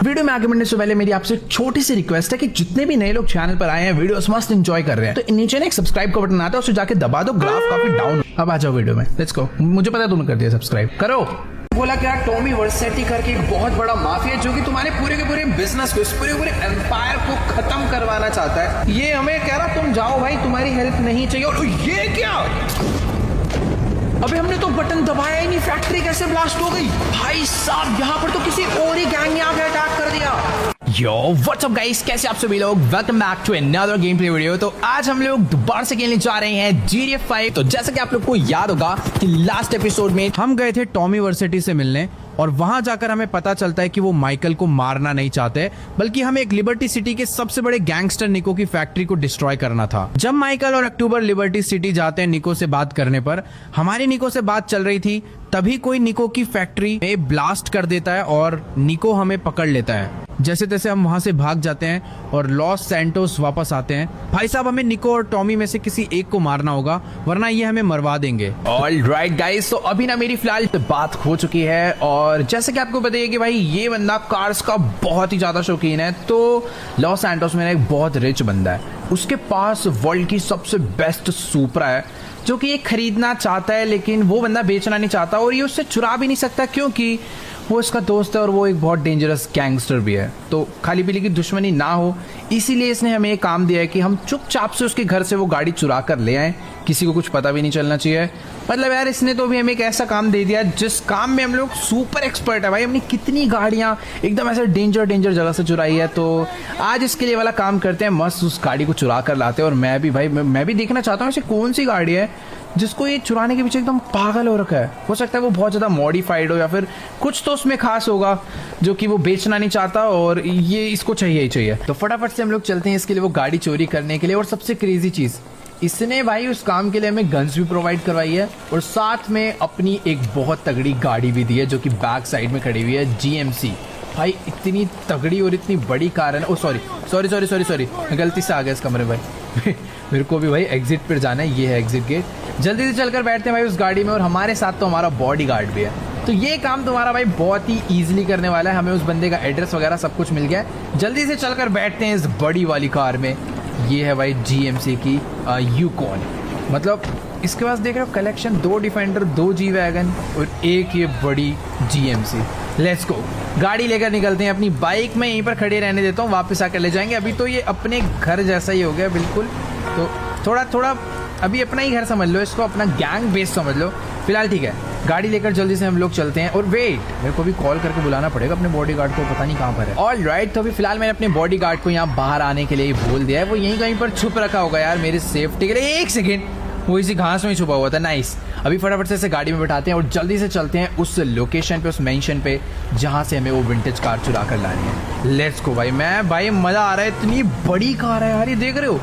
Video में आगे बढ़ने से पहले मेरी आपसे छोटी सी रिक्वेस्ट है कि जितने भी नए लोग चैनल पर आए हैं, वीडियोस मस्त एंजॉय कर रहे हैं, तो नीचे ना एक सब्सक्राइब का बटन आता है, उसे जाके दबा दो। ग्राफ काफी डाउन। अब आ जाओ वीडियो में, लेट्स गो। मुझे पता है तुमने कर दिया सब्सक्राइब, करो। बोला क्या, टॉमी वर्सेटी करके एक बहुत बड़ा माफिया जो कि तुम्हारे पूरे के पूरे बिजनेस को, इस पूरे एम्पायर को खत्म करवाना चाहता है। ये हमें कह रहा तुम जाओ भाई, तुम्हारी हेल्प नहीं चाहिए। और ये क्या, अबे हमने तो बटन दबाया ही नहीं, फैक्ट्री कैसे ब्लास्ट हो गई? भाई साहब यहाँ पर तो किसी और ही गैंग ने आके अटैक कर दिया। यो व्हाट्स अप गाइस, कैसे आप सभी लोग? Welcome back to another game play video. तो आज हम लोग दोबारा से खेलने जा रहे हैं GTA 5। तो जैसा कि आप लोग को याद होगा कि लास्ट एपिसोड में हम गए थे टॉमी वर्सेटी से मिलने, और वहां जाकर हमें पता चलता है कि वो माइकल को मारना नहीं चाहते, बल्कि हमें एक लिबर्टी सिटी के सबसे बड़े गैंगस्टर निको की फैक्ट्री को डिस्ट्रॉय करना था। जब माइकल और अक्टूबर लिबर्टी सिटी जाते हैं निको से बात करने पर, हमारी निको से बात चल रही थी, तभी कोई निको की फैक्ट्री में ब्लास्ट कर देता है और निको हमें पकड़ लेता है। जैसे तैसे हम वहां से भाग जाते हैं और लॉस सैंटोस वापस आते हैं। भाई साहब, हमें निको और टॉमी में से किसी एक को मारना होगा, वरना ये हमें मरवा देंगे। ऑलराइट गाइस, तो अभी ना मेरी फिलहाल बात हो चुकी है, और जैसे कि आपको बताइए कि भाई ये बंदा कार्स का बहुत ही ज्यादा शौकीन है। तो लॉस सैंटोस में एक बहुत रिच बंदा है, उसके पास वर्ल्ड की सबसे बेस्ट सुपरा है जो कि ये खरीदना चाहता है, लेकिन वो बंदा बेचना नहीं चाहता, और ये उससे चुरा भी नहीं सकता क्योंकि वो इसका दोस्त है और वो एक बहुत डेंजरस गैंगस्टर भी है। तो खाली पीली की दुश्मनी ना हो, इसीलिए इसने हमें एक काम दिया है कि हम चुपचाप से उसके घर से वो गाड़ी चुरा कर ले आए, किसी को कुछ पता भी नहीं चलना चाहिए। मतलब यार, इसने तो भी हमें एक ऐसा काम दे दिया जिस काम में हम लोग सुपर एक्सपर्ट है। भाई हमने कितनी गाड़ियां एकदम ऐसे डेंजर जगह से चुराई है, तो आज इसके लिए वाला काम करते हैं, मस्त उस गाड़ी को चुरा कर लाते हैं। और मैं भी देखना चाहता हूँ ऐसे कौन सी गाड़ी है जिसको ये चुराने के पीछे एकदम पागल हो रखा है। हो सकता है वो बहुत ज्यादा मॉडिफाइड हो, या फिर कुछ तो उसमें खास होगा जो कि वो बेचना नहीं चाहता और ये इसको चाहिए ही चाहिए। तो फटाफट से हम लोग चलते हैं इसके लिए वो गाड़ी चोरी करने के लिए। और सबसे क्रेजी चीज, इसने भाई उस काम के लिए हमें गन्स भी प्रोवाइड करवाई है, और साथ में अपनी एक बहुत तगड़ी गाड़ी भी दी है जो कि बैक साइड में खड़ी हुई है, GMC। भाई इतनी तगड़ी और इतनी बड़ी कार है ना। ओ सॉरी, गलती से आ गया इस कमरे भाई। मेरे को भी भाई एग्जिट पर जाना है, ये है एग्जिट गेट। जल्दी से चलकर बैठते हैं भाई उस गाड़ी में, और हमारे साथ तो हमारा बॉडी गार्ड भी है। तो ये काम तुम्हारा भाई बहुत ही इजीली करने वाला है। हमें उस बंदे का एड्रेस वगैरह सब कुछ मिल गया है। जल्दी से चलकर बैठते हैं इस बड़ी वाली कार में। ये है भाई GMC की यूकॉन। मतलब इसके पास देख रहे हो कलेक्शन, 2 डिफेंडर, 2 जी वैगन और एक ये बड़ी GMC। लेट्स गो, गाड़ी लेकर निकलते हैं। अपनी बाइक में यहीं पर खड़े रहने देता हूँ, वापस आकर ले जाएंगे। अभी तो ये अपने घर जैसा ही हो गया बिल्कुल। तो थोड़ा अभी अपना ही घर समझ लो इसको, अपना गैंग बेस समझ लो फिलहाल। ठीक है, गाड़ी लेकर जल्दी से हम लोग चलते हैं। और वेट, मेरे को भी कॉल करके बुलाना पड़ेगा अपने बॉडीगार्ड को, पता नहीं कहाँ पर है। ऑलराइट, तो अभी फिलहाल मैंने अपने बॉडीगार्ड को यहाँ बाहर आने के लिए बोल दिया है। वो यहीं कहीं पर छुप रखा होगा यार मेरी सेफ्टी के लिए। 1 सेकेंड, वो इसी घास में ही छुपा हुआ था। नाइस। अभी फटाफट से इसे गाड़ी में बैठाते हैं और जल्दी से चलते हैं उस लोकेशन पे, उस मेंशन पे, जहाँ से हमें वो विंटेज कार चुरा कर लानी है। लेट्स गो भाई। भाई मजा आ रहा है, इतनी बड़ी कार है यार, ये देख रहे हो?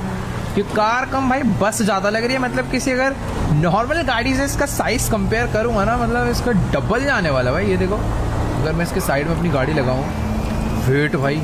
ये कार कम भाई बस ज्यादा लग रही है। मतलब किसी अगर नॉर्मल गाड़ी से इसका साइज कंपेयर करूंगा ना, मतलब इसका डबल जाने वाला भाई। ये देखो, अगर मैं इसके साइड में अपनी गाड़ी लगाऊं, वेट भाई,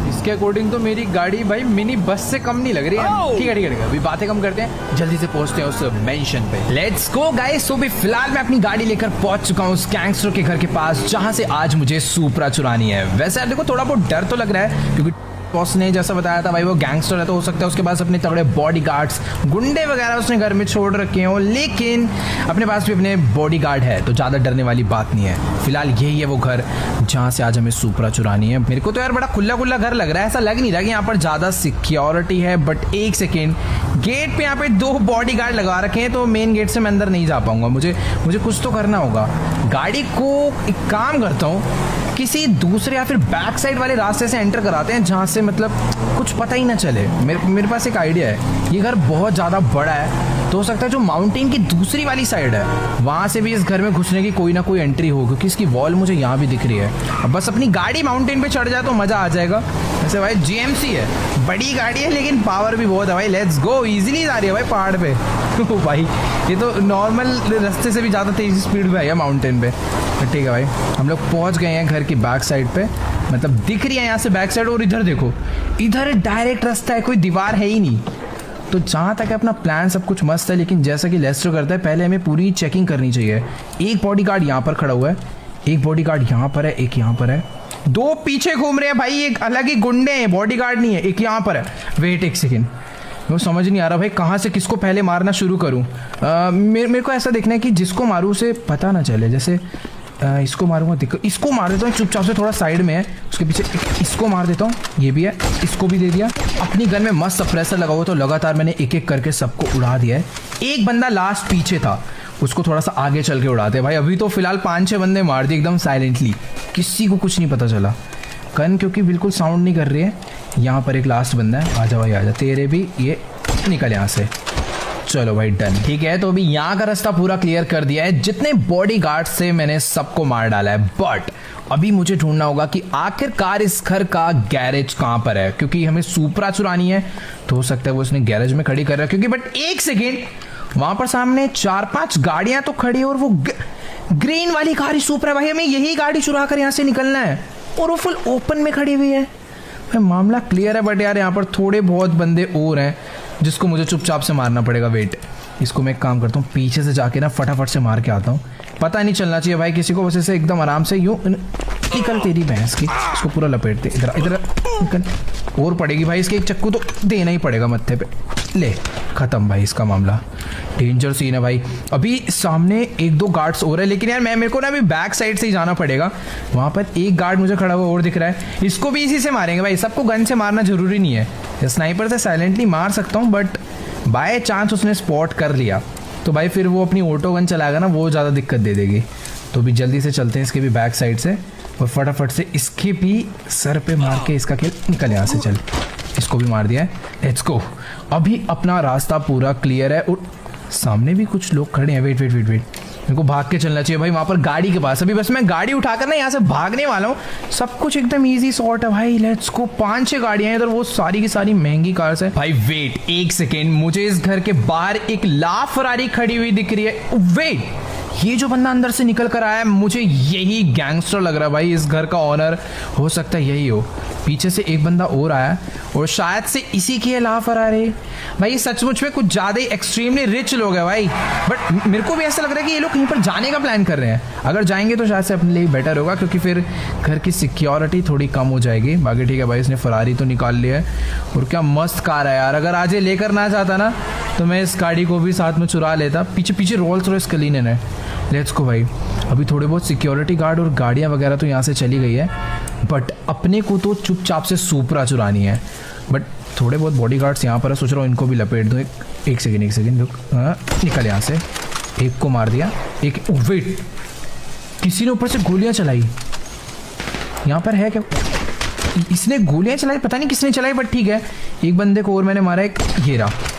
इसके अकॉर्डिंग तो मेरी गाड़ी भाई मिनी बस से कम नहीं लग रही है। ठीक है, अभी बातें कम करते हैं, जल्दी से पहुंचते हैं उस मेंशन पे। Let's go guys. तो भी फिलहाल मैं अपनी गाड़ी लेकर पहुंच चुका हूँ उस गैंगस्टर के घर के पास, जहां से आज मुझे सुपरा चुरानी है। वैसे आप देखो, थोड़ा बहुत डर तो लग रहा है क्योंकि बॉस ने जैसा बताया था भाई वो गैंगस्टर है, तो हो सकता है उसके पास अपने तगड़े बॉडीगार्ड्स, गुंडे वगैरह उसने घर में छोड़ रखे हो, लेकिन अपने पास भी अपने बॉडीगार्ड है, तो ज्यादा डरने वाली बात नहीं है। फिलहाल यही है वो घर जहां से आज हमें सुपरा चुरानी है। मेरे को तो यार बड़ा खुला घर लग रहा है, ऐसा लग नहीं रहा कि यहाँ पर ज्यादा सिक्योरिटी है। बट 1 सेकेंड, गेट पे यहाँ पे 2 बॉडीगार्ड लगा रखे हैं, तो मेन गेट से मैं अंदर नहीं जा पाऊंगा। मुझे कुछ तो करना होगा। गाड़ी को एक काम करता हूँ, किसी दूसरे या फिर बैक साइड वाले रास्ते से एंटर कराते हैं, जहाँ से मतलब कुछ पता ही ना चले। मेरे पास एक आइडिया है। ये घर बहुत ज़्यादा बड़ा है, तो हो सकता है जो माउंटेन की दूसरी वाली साइड है वहाँ से भी इस घर में घुसने की कोई ना कोई एंट्री हो, क्योंकि इसकी वॉल मुझे यहाँ भी दिख रही है। अब बस अपनी गाड़ी माउंटेन पे चढ़ जाए तो मज़ा आ जाएगा। वैसे भाई GMC है, बड़ी गाड़ी है, लेकिन पावर भी बहुत है भाई। लेट्स गो, ईजिली जा रही है भाई पहाड़ पे। भाई ये तो नॉर्मल रास्ते से भी ज़्यादा तेज़ी स्पीड में है माउंटेन पे। ठीक है भाई, हम लोग पहुंच गए हैं घर की बैक साइड पे, मतलब दिख रही है यहाँ से बैक साइड। और इधर देखो, इधर डायरेक्ट रास्ता है, कोई दीवार है ही नहीं। तो जहाँ तक अपना प्लान सब कुछ मस्त है, लेकिन जैसा कि लेस्टर करता है, पहले हमें पूरी चेकिंग करनी चाहिए। एक बॉडीगार्ड यहाँ पर खड़ा हुआ है, एक बॉडीगार्ड यहाँ पर है, एक यहाँ पर है। दो पीछे घूम रहे हैं भाई, एक अलग ही गुंडे हैं, बॉडीगार्ड नहीं है। एक यहाँ पर है, वेट एक सेकेंड, वो समझ नहीं आ रहा भाई कहाँ से किसको पहले मारना शुरू करूँ। मेरे को ऐसा देखना है कि जिसको मारूँ उसे पता ना चले। जैसे इसको मारूंगा, देखो इसको मार देता हूँ चुपचाप से, थोड़ा साइड में है उसके पीछे। इसको मार देता हूँ, ये भी है, इसको भी दे दिया। अपनी गन में मस्त सप्रेसर लगा हुआ तो लगातार मैंने एक एक करके सबको उड़ा दिया है। एक बंदा लास्ट पीछे था, उसको थोड़ा सा आगे चल के उड़ाते भाई। अभी तो फिलहाल 5-6 बंदे मार दिए एकदम साइलेंटली, किसी को कुछ नहीं पता चला। गन क्योंकि बिल्कुल साउंड नहीं कर रही है। यहाँ पर एक लास्ट बंदा है, आजा भाई आजा, तेरे भी ये निकल यहाँ से। चलो भाई डन, ठीक है। तो अभी यहाँ का रास्ता पूरा क्लियर कर दिया है, जितने बॉडीगार्ड से मैंने सबको मार डाला है। बट अभी मुझे ढूंढना होगा कि आखिरकार इस घर का गैरेज कहाँ पर है, क्योंकि हमें सुपरा चुरानी है। तो हो सकता है वो उसने गैरेज में खड़ी कर रहा है, क्योंकि बट एक सेकेंड, वहां पर सामने 4-5 गाड़ियां तो खड़ी है और वो ग्रीन वाली कार ही सुपरा भाई। हमें यही गाड़ी चुरा कर यहाँ से निकलना है और वो फुल ओपन में खड़ी हुई है। मामला क्लियर है, बट यार यहाँ पर थोड़े बहुत बंदे और हैं जिसको मुझे चुपचाप से मारना पड़ेगा। वेट, इसको मैं एक काम करता हूँ, पीछे से जाके ना फटाफट से मार के आता हूँ। पता नहीं चलना चाहिए भाई किसी को, बस ऐसे एकदम आराम से यूं निकल। तेरी भैंस की, इसको पूरा लपेट दे। इधर इधर निकल, और पड़ेगी भाई इसके, एक चक्कू तो देना ही पड़ेगा मत्थे पे। ले, खत्म भाई इसका मामला। डेंजर सीन है भाई। अभी सामने 1-2 गार्ड्स और है, लेकिन यार मेरे को ना अभी बैक साइड से ही जाना पड़ेगा। वहाँ पर एक गार्ड मुझे खड़ा हुआ और दिख रहा है, इसको भी इसी से मारेंगे भाई। सबको गन से मारना जरूरी नहीं है, स्नाइपर से साइलेंटली मार सकता हूँ, बट बाय चांस उसने स्पॉट कर लिया तो भाई फिर वो अपनी ऑटो गन चलाएगा ना, वो ज़्यादा दिक्कत दे देगी। तो भी जल्दी से चलते हैं इसके भी बैक साइड से और फटाफट से इसके भी सर पे मार के इसका खेल निकल यहाँ से। चल, इसको भी मार दिया है, लेट्स गो। अभी अपना रास्ता पूरा क्लियर है और सामने भी कुछ लोग खड़े हैं। वेट वेट वेट वेट, मेरे को भाग के चलना चाहिए भाई वहाँ पर गाड़ी के पास। अभी बस मैं गाड़ी उठाकर ना यहाँ से भागने वाला हूँ। सब कुछ एकदम इजी सॉर्ट है भाई, लेट्स गो। 5-6 गाड़ियाँ हैं इधर, वो सारी की सारी महंगी कार्स है भाई। वेट एक सेकेंड, मुझे इस घर के बाहर एक ला फरारी खड़ी हुई दिख रही है। वेट, ये जो बंदा अंदर से निकल कर आया है, मुझे यही गैंगस्टर लग रहा है भाई। इस घर का ऑनर हो सकता है यही हो। पीछे से एक बंदा और आया और शायद से इसी की है ला फरारी भाई। सचमुच में कुछ ज़्यादा ही एक्सट्रीमली रिच लोग हैं भाई। बट मेरे को भी ऐसा लग रहा है कि ये लोग कहीं पर जाने का प्लान कर रहे हैं। अगर जाएंगे तो शायद से अपने लिए बेटर होगा, क्योंकि फिर घर की सिक्योरिटी थोड़ी कम हो जाएगी। बाकी ठीक है भाई, इसने फरारी तो निकाल लिया है और क्या मस्त कार है यार। अगर आज ये लेकर ना चाहता ना तो मैं इस गाड़ी को भी साथ में चुरा लेता। पीछे पीछे रोल्स रॉयस कलीनन है। लेट्स गो भाई। अभी थोड़े बहुत सिक्योरिटी गार्ड और गाड़ियाँ वगैरह तो यहाँ से चली गई है, बट अपने को तो चुपचाप से सुपरा चुरानी है। बट थोड़े बहुत बॉडी गार्ड्स यहाँ पर है, सोच रहा हूँ इनको भी लपेट दूँ। एक सेकेंड रुक, निकल यहाँ से। एक को मार दिया, एक वेट, किसी ने ऊपर से गोलियाँ चलाई। यहाँ पर है क्या? इसने गोलियाँ चलाई, पता नहीं किसने चलाई, बट ठीक है। एक बंदे को और मैंने मारा, एक ये रहा।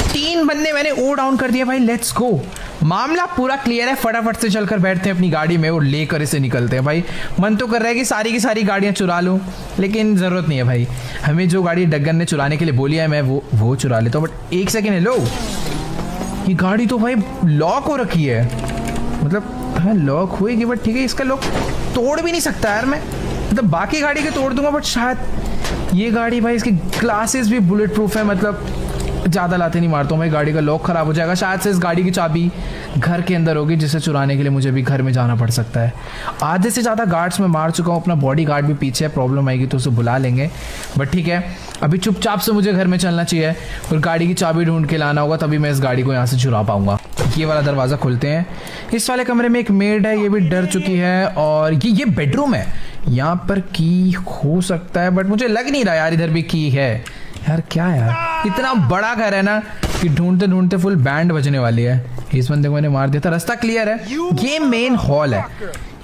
3 बंदे मैंने ओ डाउन कर दिया भाई। लेट्स गो, मामला पूरा क्लियर है। फटाफट से चलकर बैठते हैं अपनी गाड़ी में और लेकर इसे निकलते हैं भाई। मन तो कर रहा है कि सारी की सारी गाड़ियां चुरा लूं, लेकिन ज़रूरत नहीं है भाई। हमें जो गाड़ी डग्गन ने चुराने के लिए बोली है मैं वो चुरा लेता हूँ। बट एक सेकेंड, हेलो, ये गाड़ी तो भाई लॉक हो रखी है। मतलब हाँ लॉक होएगी, बट ठीक है, इसका लॉक तोड़ भी नहीं सकता यार मैं। मतलब बाकी गाड़ी के तोड़ दूंगा, बट शायद ये गाड़ी भाई, इसकी ग्लासेस भी बुलेट प्रूफ है। मतलब ज़्यादा लाते नहीं मारता हूँ भाई, गाड़ी का लॉक ख़राब हो जाएगा। शायद से इस गाड़ी की चाबी घर के अंदर होगी, जिसे चुराने के लिए मुझे भी घर में जाना पड़ सकता है। आधे से ज़्यादा गार्ड्स मैं मार चुका हूँ, अपना बॉडी गार्ड भी पीछे है। प्रॉब्लम आएगी तो उसे बुला लेंगे, बट ठीक है। अभी चुपचाप से मुझे घर में चलना चाहिए और गाड़ी की चाबी ढूंढ के लाना होगा, तभी मैं इस गाड़ी को यहाँ से चुरा पाऊंगा। ये वाला दरवाज़ा खोलते हैं। इस वाले कमरे में एक मेड है, ये भी डर चुकी है। और ये बेडरूम है, यहाँ पर की हो सकता है, बट मुझे लग नहीं रहा यार इधर भी की है। यार क्या यार, इतना बड़ा घर है ना कि ढूंढते ढूंढते फुल बैंड बजने वाली है। इस बंदे को मैंने मार दिया था। रास्ता क्लियर है, ये मेन हॉल है।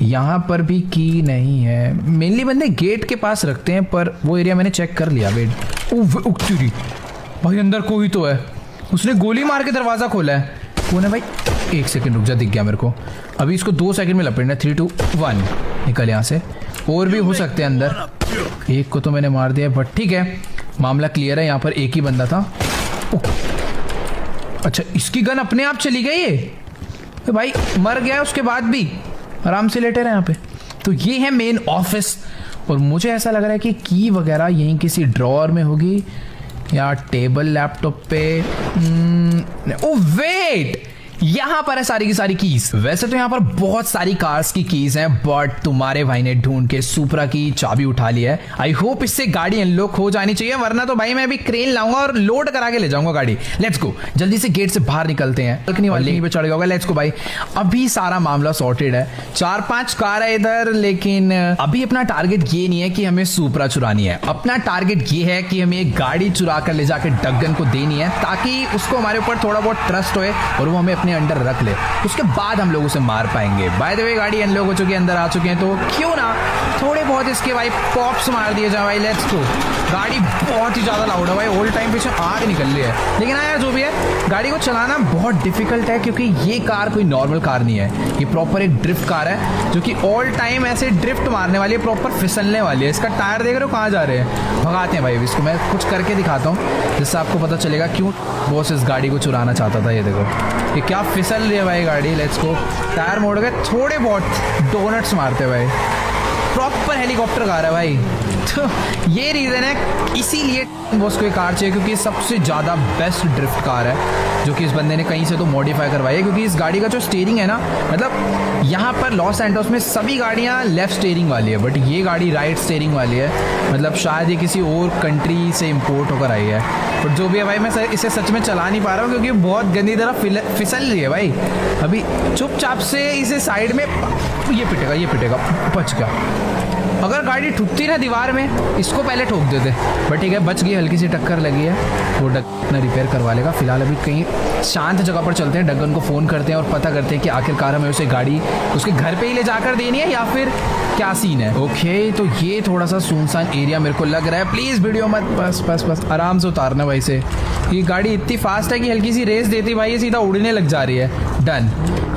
यहाँ पर भी की नहीं है। मेनली बंदे गेट के पास रखते हैं, पर वो एरिया मैंने चेक कर लिया। वेट, भाई अंदर कोई तो है। उसने गोली मार के दरवाजा खोला है। कौन है भाई? एक सेकंड रुक जा, दिख गया मेरे को। अभी इसको 2 सेकंड में लपेटना। 3, 2, 1 निकल यहाँ से। और भी हो सकते हैं अंदर। एक को तो मैंने मार दिया, बट ठीक है, मामला क्लियर है। यहाँ पर एक ही बंदा था। अच्छा, इसकी गन अपने आप चली गई है। तो भाई मर गया, उसके बाद भी आराम से लेटे रहे यहाँ पे। तो ये है मेन ऑफिस, और मुझे ऐसा लग रहा है कि की वगैरह यहीं किसी ड्रॉअर में होगी या टेबल लैपटॉप पे। ओ वेट, यहाँ पर है सारी की सारी कीज। वैसे तो यहाँ पर बहुत सारी कार्स की कीज हैं, बट तुम्हारे भाई ने ढूंढ के सुपरा की चाबी उठा लिया है। आई होप इससे गाड़ी अनलॉक हो जानी चाहिए, वरना तो भाई मैं अभी क्रेन लाऊंगा और लोड करा के ले जाऊंगा गाड़ी। लेट्स गो, जल्दी से गेट से बाहर निकलते हैं। बालकनी वाली पे चढ़ गया होगा। लेट्स गो भाई, अभी सारा मामला सॉर्टेड है। 4-5 कार है इधर, लेकिन अभी अपना टारगेट ये नहीं है कि हमें सुपरा चुरानी है। अपना टारगेट ये है कि हमें गाड़ी चुरा कर ले जाकर डग्गन को देनी है, ताकि उसको हमारे ऊपर थोड़ा बहुत ट्रस्ट होए और वो हमें अपने अंडर रख ले। उसके बाद हम लोग उसे मार पाएंगे। बाय द वे गाड़ी अनलॉक हो चुकी है, अंदर आ चुके हैं, तो क्यों ना थोड़े बहुत इसके भाई पॉप्स मार दिए जाए भाई। Let's go. गाड़ी बहुत ही ज्यादा लाउड है भाई, ऑल टाइम पीछे आग निकल रही है। लेकिन यार जो भी है, गाड़ी को चलाना बहुत डिफिकल्ट है, क्योंकि ये कार कोई नॉर्मल कार नहीं है। ये प्रॉपर एक ड्रिफ्ट कार है, जो कि ऑल टाइम ऐसे ड्रिफ्ट मारने वाली है, प्रॉपर फिसलने वाली है। इसका टायर देख रहे हो कहाँ जा रहे हैं। भगाते हैं भाई इसको, मैं कुछ करके दिखाता हूँ जिससे आपको पता चलेगा क्यों बॉस इस गाड़ी को चुराना चाहता था। ये देखो ये क्या फिसल रही है भाई गाड़ी। Let's go. टायर मोड़ के थोड़े बहुत डोनट्स मारते भाई, प्रॉपर हेलीकॉप्टर कार है भाई। तो ये रीज़न है, इसीलिए बॉस को ये कार चाहिए, क्योंकि सबसे ज़्यादा बेस्ट ड्रिफ्ट कार है, जो कि इस बंदे ने कहीं से तो मॉडिफाई करवाई है। क्योंकि इस गाड़ी का जो स्टीयरिंग है ना, मतलब यहाँ पर लॉस एंटोस में सभी गाड़ियाँ लेफ्ट स्टीयरिंग वाली है, बट ये गाड़ी राइट स्टीयरिंग वाली है। मतलब शायद ये किसी और कंट्री से इम्पोर्ट होकर आई है। बट जो भी है भाई, मैं इसे सच में चला नहीं पा रहा हूँ, क्योंकि बहुत गंदी तरह फिसल रही है भाई। अभी चुपचाप से इसे साइड में ये पिटेगा, बच गया। अगर गाड़ी ठुकती ना दीवार में, इसको पहले ठोक देते, बट ठीक है बच गई। हल्की सी टक्कर लगी है, वो डग्गन रिपेयर करवा लेगा। फिलहाल अभी कहीं शांत जगह पर चलते हैं, डग्गन को फ़ोन करते हैं और पता करते हैं कि आखिरकार हमें उसे गाड़ी उसके घर पे ही ले जाकर देनी है या फिर क्या सीन है। ओके, तो ये थोड़ा सा सुनसान एरिया मेरे को लग रहा है। प्लीज़ वीडियो मत, बस आराम से उतारना भाई से। ये गाड़ी इतनी फास्ट है कि हल्की सी रेस देती भाई ये सीधा उड़ने लग जा रही है। डन,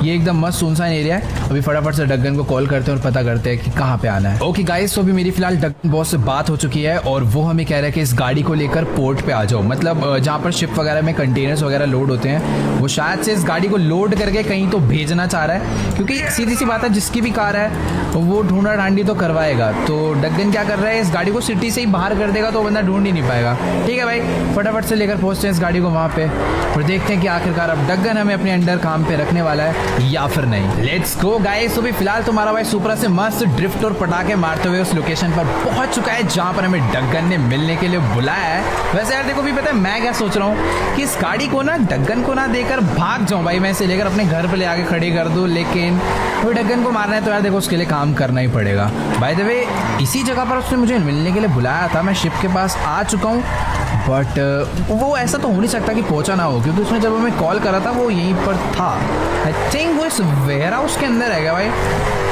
ये एकदम मस्त सुनसान एरिया है। अभी फटाफट से डग्गन को कॉल करते हैं और पता करते हैं कि कहाँ पे आना है। ओके गाइस, तो अभी मेरी फिलहाल डग्गन बॉस से बात हो चुकी है और वो हमें कह रहा है कि इस गाड़ी को लेकर पोर्ट पे आ जाओ। मतलब जहाँ पर शिप वगैरह में कंटेनर्स वगैरह लोड होते हैं, वो शायद से इस गाड़ी को लोड करके कहीं तो भेजना चाह रहा है, क्योंकि सीधी सी बात है, जिसकी भी कार है वो ढूंढा ढांडी तो करवाएगा। तो डग्गन क्या कर रहा है, इस गाड़ी को सिटी से ही बाहर कर देगा तो बंदा ढूंढ ही नहीं पाएगा। ठीक है भाई, फटाफट से लेकर पहुंचते हैं इस गाड़ी को वहाँ पे और देखते हैं कि आखिरकार अब डग्गन हमें अपने अंडर काम पे रखने वाला है या फिर नहीं। Let's go guys. तो भी फिलहाल तुम्हारा भाई सुपरा से मस्त ड्रिफ्ट और पटाखे मारते हुए उस लोकेशन पर पहुंच चुका है जहां पर हमें डग्गन ने मिलने के लिए बुलाया है। वैसे यार देखो भी पता है मैं क्या सोच रहा हूँ कि इस गाड़ी को ना डग्गन को ना देकर भाग जाऊं भाई, मैं इसे लेकर अपने घर पे ले आके खड़ी कर दूं। लेकिन वो डग्गन को मारना है तो यार देखो उसके लिए काम करना ही पड़ेगा। बाय द वे इसी जगह पर उसने मुझे मिलने के लिए बुलाया था, मैं शिप के पास आ चुका हूँ। बट वो ऐसा तो हो नहीं सकता कि पहुंचा ना हो, क्योंकि उसने जब हमें कॉल करा था वो यहीं पर था। आई थिंक वो इस वेयर हाउस के अंदर है क्या भाई।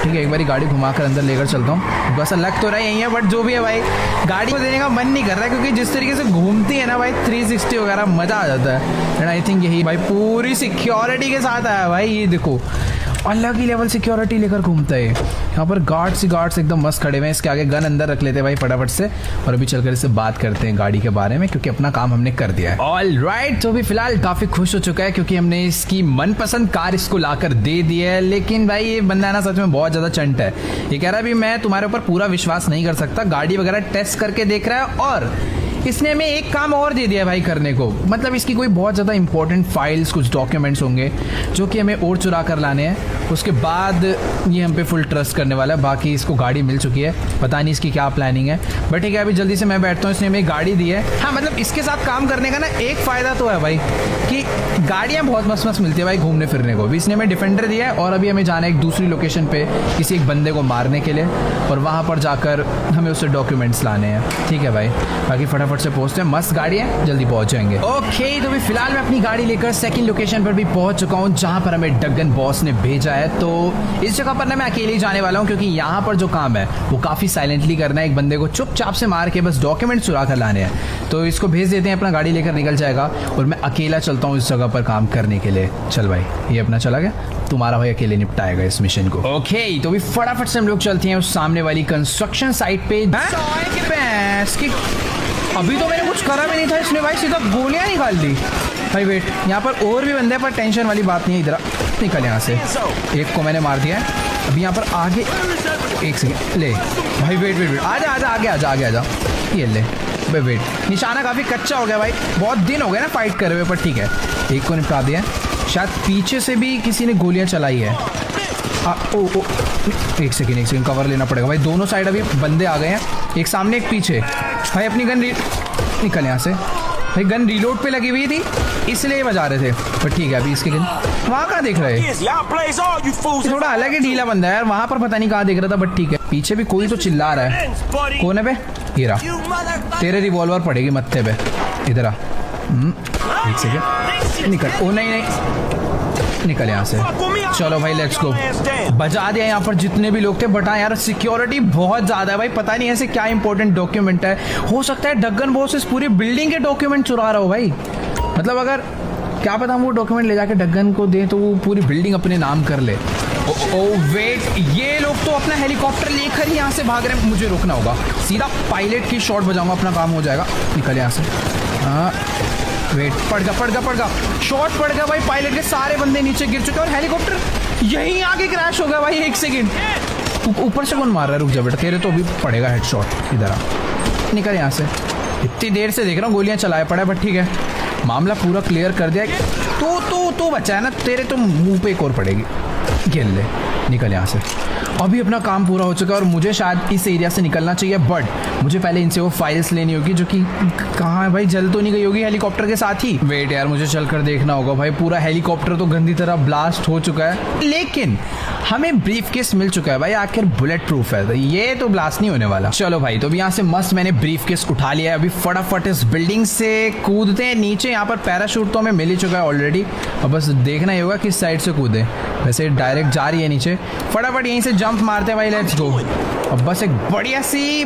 ठीक है, एक बारी गाड़ी घुमाकर अंदर लेकर चलता हूँ। बस लग तो रहा यही है, बट जो भी है भाई गाड़ी को देने का मन नहीं कर रहा है, क्योंकि जिस तरीके से घूमती है ना भाई 360 वगैरह, मज़ा आ जाता है। एंड आई थिंक यही भाई पूरी सिक्योरिटी के साथ आया भाई। ये देखो अलग ही लेवल सिक्योरिटी लेकर घूमता है। यहाँ पर गार्ड्स एकदम मस्त खड़े हुए हैं। इसके आगे गन अंदर रख लेते हैं भाई फटाफट से, और अभी चलकर इससे बात करते हैं गाड़ी के बारे में, क्योंकि अपना काम हमने कर दिया है। ऑल राइट, तो अभी फिलहाल काफी खुश हो चुका है, क्योंकि हमने इसकी मनपसंद कार इसको लाकर दे दी है। लेकिन भाई ये बंदा ना सच में बहुत ज्यादा चंट है। ये कह रहा है मैं तुम्हारे ऊपर पूरा विश्वास नहीं कर सकता, गाड़ी वगैरह टेस्ट करके देख रहा है, और इसने हमें एक काम और दे दिया भाई करने को। मतलब इसकी कोई बहुत ज़्यादा इंपॉर्टेंट फाइल्स, कुछ डॉक्यूमेंट्स होंगे जो कि हमें और चुरा कर लाने हैं। उसके बाद ये हम पे फुल ट्रस्ट करने वाला है। बाकी इसको गाड़ी मिल चुकी है, पता नहीं इसकी क्या प्लानिंग है, बट ठीक है अभी जल्दी से मैं बैठता हूँ। इसने हमें गाड़ी दी है। हाँ मतलब इसके साथ काम करने का ना एक फ़ायदा तो है भाई कि गाड़ियाँ बहुत मस्त मस्त मिलती है भाई घूमने फिरने को। भी इसने हमें डिफेंडर दिया है और अभी हमें जाना है एक दूसरी लोकेशन पे किसी एक बंदे को मारने के लिए, और वहाँ पर जाकर हमें उससे डॉक्यूमेंट्स लाने हैं। ठीक है भाई, बाकी फटाफट से पहुँचते हैं। मस्त गाड़ी है, जल्दी पहुँच जाएंगे। ओके, तो भी फिलहाल मैं अपनी गाड़ी लेकर सेकंड लोकेशन पर भी पहुँच चुका हूँ, जहाँ पर हमें डग्गन बॉस ने भेजा है। तो इस जगह पर ना मैं अकेले ही जाने वाला हूँ, क्योंकि यहाँ पर जो काम है वो काफ़ी साइलेंटली करना है। एक बंदे को चुपचाप से मार के बस डॉक्यूमेंट चुरा कर लाने हैं। तो इसको भेज देते हैं, अपना गाड़ी लेकर निकल जाएगा और मैं अकेला चलता हूँ इस जगह पर काम करने के लिए। चल भाई, ये अपना चला गया, तुम्हारा भाई अकेले निपटाएगा इस मिशन को। ओके, तो भी फटाफट से हम लोग चलते हैं उस सामने वाली कंस्ट्रक्शन साइट पे। अभी तो मैंने कुछ करा भी नहीं था, इसने भाई सीधा गोलियां निकाल दी। भाई वेट, यहाँ पर और भी बंदे, पर टेंशन वाली बात नहीं है। इधर निकल यहाँ से, एक को मैंने मार दिया है। अभी यहाँ पर आगे एक सेकेंड ले भाई, वेट आजा आगे ये ले भाई। वेट, निशाना काफ़ी कच्चा हो गया भाई, बहुत दिन हो गए ना फाइट करे हुए, पर ठीक है एक को निपटा दिया। शायद पीछे से भी किसी ने गोलियां चलाई है। ओ एक सेकेंड कवर लेना पड़ेगा भाई। दोनों साइड अभी बंदे आ गए हैं, एक सामने एक पीछे। भाई अपनी गन निकल यहाँ से। भाई गन रीलोड पे लगी हुई थी इसलिए बजा रहे थे, पर ठीक है। अभी इसके गन वहाँ कहाँ देख रहे हैं? थोड़ा अलग ही ढीला बंदा है यार, वहाँ पर पता नहीं कहाँ देख रहा था, बट ठीक है। पीछे भी कोई तो चिल्ला रहा है। कौन है बे? हीरा, तेरे रिवॉल्वर पड़ेगी मत्थे पे। इधर आ। एक सेकेंड निकल। ओ नहीं निकल यहाँ से। चलो भाई लेट्स गो। बजा दिया यहाँ पर जितने भी लोग थे। बट हाँ यार सिक्योरिटी बहुत ज्यादा है भाई। पता नहीं ऐसे क्या इंपॉर्टेंट डॉक्यूमेंट है। हो सकता है डगन बॉस इस पूरी बिल्डिंग के डॉक्यूमेंट चुरा रहा हो भाई। मतलब अगर क्या पता हम वो डॉक्यूमेंट ले जाके डगन को दे तो वो पूरी बिल्डिंग अपने नाम कर ले। ओ वेट, ये लोग तो अपना हेलीकॉप्टर लेकर ही यहाँ से भाग रहे हैं। मुझे रोकना होगा, सीधा पायलट की शॉट बजाऊंगा, अपना काम हो जाएगा। निकल यहाँ से। हाँ वेट, पड़ गया शॉट पड़ गया भाई। पायलट के सारे बंदे नीचे गिर चुके और हेलीकॉप्टर यहीं आके क्रैश हो गया भाई। एक सेकंड, ऊपर से कौन मार रहा है? रुक जा बेटा, तेरे तो अभी पड़ेगा हेडशॉट। इधर आ, निकल यहाँ से। इतनी देर से देख रहा हूँ गोलियां चलाए पड़ा है, बट ठीक है मामला पूरा क्लियर कर दिया। तो बचा है ना, तेरे तो मुंह पे एक और पड़ेगी। खेल ले, निकल यहाँ से। अभी अपना काम पूरा हो चुका है और मुझे शायद इस एरिया से निकलना चाहिए, बट मुझे पहले इनसे वो फाइल्स लेनी होगी जो कि कहाँ है भाई? जल तो नहीं गई होगी हेलीकॉप्टर के साथ ही? वेट यार, मुझे चलकर देखना होगा भाई। पूरा हेलीकॉप्टर तो गंदी तरह ब्लास्ट हो चुका है, लेकिन हमें ब्रीफकेस मिल चुका है भाई। आखिर बुलेट प्रूफ है तो ये तो ब्लास्ट नहीं होने वाला। चलो भाई, तो अभी यहाँ से मस्त मैंने ब्रीफकेस उठा लिया है। अभी फटाफट इस बिल्डिंग से कूदते हैं नीचे। यहाँ पर पैराशूट तो हमें मिल ही चुका है ऑलरेडी, अब बस देखना ही होगा किस साइड से कूदे। वैसे डायरेक्ट जा रही है नीचे, फटाफट यहीं से जंप मारते हैं भाई। Let's go. अब बस एक बढ़िया सी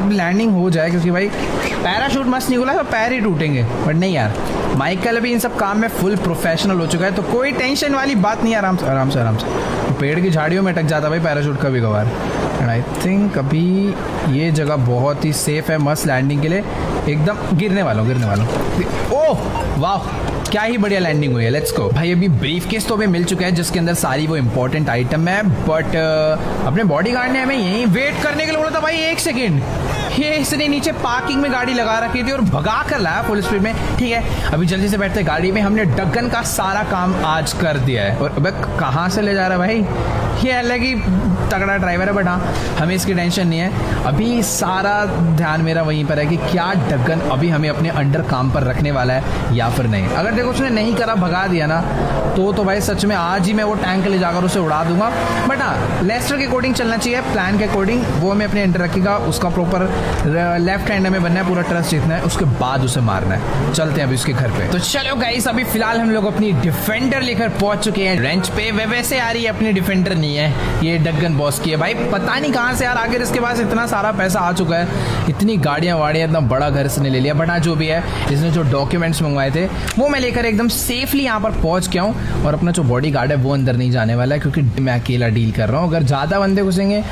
लैंडिंग हो जाए, क्योंकि भाई पैराशूट मस्त निकला तो पैर ही टूटेंगे। बट नहीं यार, माइकल अभी इन सब काम में फुल प्रोफेशनल हो चुका है, तो कोई टेंशन वाली बात नहीं। आराम से पेड़ की झाड़ियों में अटक जाता भाई पैराशूट कभी कभार। एंड आई थिंक अभी ये जगह बहुत ही सेफ है मस्त लैंडिंग के लिए। एकदम गिरने वालों। ओह वाह, क्या ही बढ़िया लैंडिंग हुई है। लेट्स गो भाई। अभी ब्रीफकेस तो हमें मिल चुका है जिसके अंदर सारी वो इंपॉर्टेंट आइटम है, बट अपने बॉडीगार्ड ने हमें यहीं वेट करने के लिए बोला था भाई। एक सेकेंड, ये इसने नीचे पार्किंग में गाड़ी लगा रखी थी और भगा कर लाया फुल स्पीड में। ठीक है, अभी जल्दी से बैठते गाड़ी में। हमने डगन का सारा काम आज कर दिया है। और अब कहाँ से ले जा रहा है भाई? ये अलग ही तगड़ा ड्राइवर है, बट हाँ हमें इसकी टेंशन नहीं है। अभी सारा ध्यान मेरा वहीं पर है कि क्या डगन अभी हमें अपने अंडर काम पर रखने वाला है या फिर नहीं। अगर देखो उसने नहीं करा, भगा दिया ना, तो भाई सच में आज ही मैं वो टैंक ले जाकर उसे उड़ा दूंगा। बट हाँ, लेस्टर के अकॉर्डिंग चलना चाहिए, प्लान के अकॉर्डिंग। वो हमें अपने अंडर रखेगा, उसका प्रॉपर लेफ्ट हैंड में बनना है, पूरा ट्रस्ट जीतना है, उसके बाद उसे मारना है। चलते हैं अभी उसके घर पे। तो चलो गाइस, अभी फिलहाल हम लोग अपनी डिफेंडर लेकर पहुंच चुके हैं रेंच पे। वैसे यार ये अपनी डिफेंडर नहीं है, ये डगन बॉस की है भाई। पता नहीं कहाँ से यार आखिर इसके पास इतना सारा पैसा आ चुका है, इतनी गाड़ियां वाड़ियां, इतना बड़ा घर इसने ले लिया। बट हाँ जो भी है, इसने जो डॉक्यूमेंट्स मंगवाए थे वो मैं लेकर एकदम सेफली यहाँ पर पहुंच गया हूँ। और अपना जो बॉडीगार्ड है वो अंदर नहीं जाने वाला है, क्योंकि मैं अकेला डील कर रहा हूँ। अगर ज्यादा बंदे घुसेंगे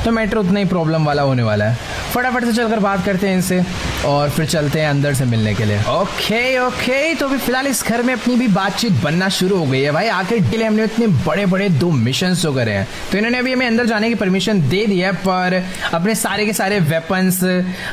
तो मैटर उतना ही प्रॉब्लम वाला होने वाला है। फटाफट से चलकर बात करते हैं इनसे और फिर चलते हैं अंदर से मिलने के लिए। ओके, तो अभी फिलहाल इस घर में अपनी भी बातचीत बनना शुरू हो गई है भाई। आखिर के लिए हमने इतने बड़े बड़े 2 मिशन तो करे हैं, तो इन्होंने अभी हमें अंदर जाने की परमिशन दे दी है, पर अपने सारे के सारे वेपन्स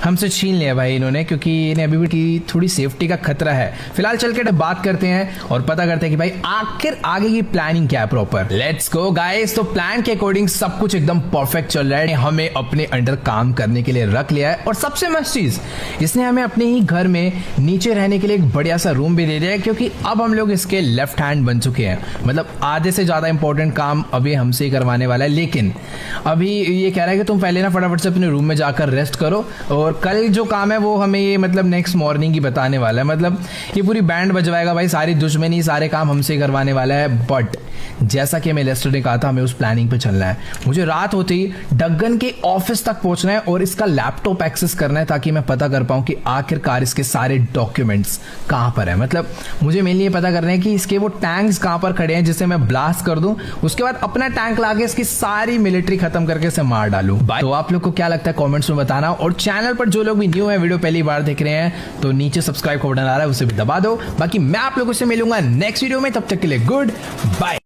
हमसे छीन लिए भाई इन्होंने, क्योंकि इन्हें अभी भी थोड़ी सेफ्टी का खतरा है। फिलहाल चल के बात करते हैं और पता करते हैं कि भाई आखिर आगे की प्लानिंग क्या है प्रॉपर। Let's go guys. तो प्लान के अकॉर्डिंग सब कुछ एकदम परफेक्ट चल रहा है। हमें अपने अंडर काम करने के लिए रख लिया है, और सबसे मस्त चीज, इसने हमें अपने ही घर में नीचे रहने के लिए एक बढ़िया सा रूम भी दे दिया है, क्योंकि अब हम लोग इसके लेफ्ट हैंड बन चुके हैं। मतलब आधे से ज्यादा इंपॉर्टेंट काम अभी हमसे ही करवाने वाला है। लेकिन अभी ये कह रहा है कि तुम पहले ना फटाफट से अपने रूम में जाकर रेस्ट करो, और कल जो काम है वो हमें ये मतलब नेक्स्ट मॉर्निंग ही बताने वाला है। मतलब ये पूरी बैंड बजवाएगा भाई, सारी दुश्मनी सारे काम हमसे करवाने वाला है। बट जैसा कि हमें लेस्टर ने कहा था, हमें उस प्लानिंग पे चलना है। मुझे रात होते ही डगन के ऑफिस तक पहुंचना है और इसका लैपटॉप एक्सेस करना है, ताकि मैं पता कर पाऊं कि आखिरकार इसके सारे डॉक्यूमेंट्स कहां पर है। मतलब मुझे मेनली ये पता करना है कि इसके वो टैंक्स कहां पर खड़े हैं, जिसे मैं ब्लास्ट कर दूं, उसके बाद अपना टैंक लाके इसकी सारी मिलिट्री खत्म करके इसे मार डालूं। तो आप लोग को क्या लगता है कमेंट्स में बताना, और चैनल पर जो लोग भी न्यू है, वीडियो पहली बार देख रहे हैं, तो नीचे सब्सक्राइब का बटन आ रहा है, उसे भी दबा दो। बाकी मैं आप लोगों से मिलूंगा नेक्स्ट वीडियो में, तब तक के लिए गुड बाय।